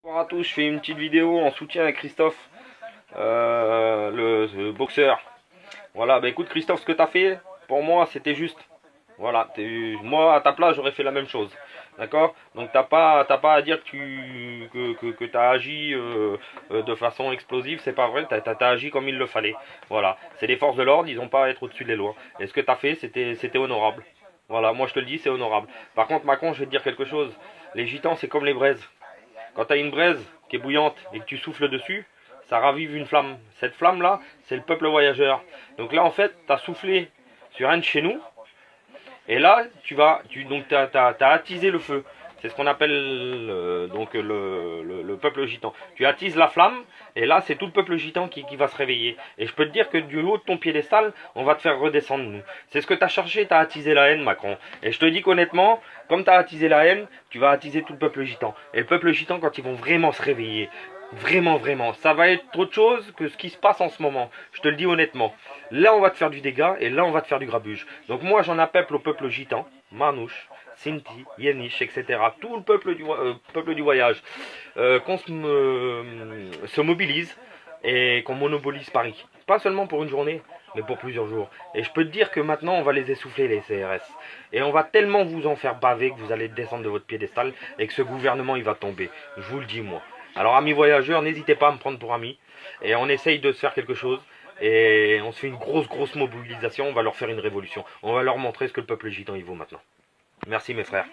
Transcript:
Bonjour à tous, je fais une petite vidéo en soutien à Christophe, le boxeur. Voilà, bah écoute Christophe, ce que tu as fait, pour moi c'était juste. Voilà, moi à ta place j'aurais fait la même chose. D'accord? Donc t'as pas à dire que tu as agi de façon explosive, c'est pas vrai, t'as agi comme il le fallait. Voilà, c'est les forces de l'ordre, ils n'ont pas à être au-dessus des lois. Et ce que tu as fait, c'était honorable. Voilà, moi je te le dis, c'est honorable. Par contre Macron, je vais te dire quelque chose. Les gitans, c'est comme les braises. Quand tu as une braise qui est bouillante et que tu souffles dessus, ça ravive une flamme. Cette flamme-là, c'est le peuple voyageur. Donc là, en fait, tu as soufflé sur un de chez nous, et là, donc t'as attisé le feu. C'est ce qu'on appelle le peuple gitan. Tu attises la flamme, et là, c'est tout le peuple gitan qui va se réveiller. Et je peux te dire que du haut de ton piédestal, on va te faire redescendre, nous. C'est ce que tu as cherché, tu as attisé la haine, Macron. Et je te dis qu'honnêtement, comme tu as attisé la haine, tu vas attiser tout le peuple gitan. Et le peuple gitan, quand ils vont vraiment se réveiller, vraiment, vraiment, ça va être autre chose que ce qui se passe en ce moment. Je te le dis honnêtement. Là, on va te faire du dégât et là, on va te faire du grabuge. Donc moi, j'en appelle au peuple gitan, Manouche, Sinti, Yéniche, etc. Tout le peuple du voyage, qu'on se mobilise et qu'on monopolise Paris. Pas seulement pour une journée, mais pour plusieurs jours. Et je peux te dire que maintenant, on va les essouffler, les CRS. Et on va tellement vous en faire baver que vous allez descendre de votre piédestal et que ce gouvernement, il va tomber. Je vous le dis, moi. Alors, amis voyageurs, n'hésitez pas à me prendre pour ami. Et on essaye de se faire quelque chose. Et on se fait une grosse mobilisation. On va leur faire une révolution. On va leur montrer ce que le peuple gitan il vaut maintenant. Merci mes frères.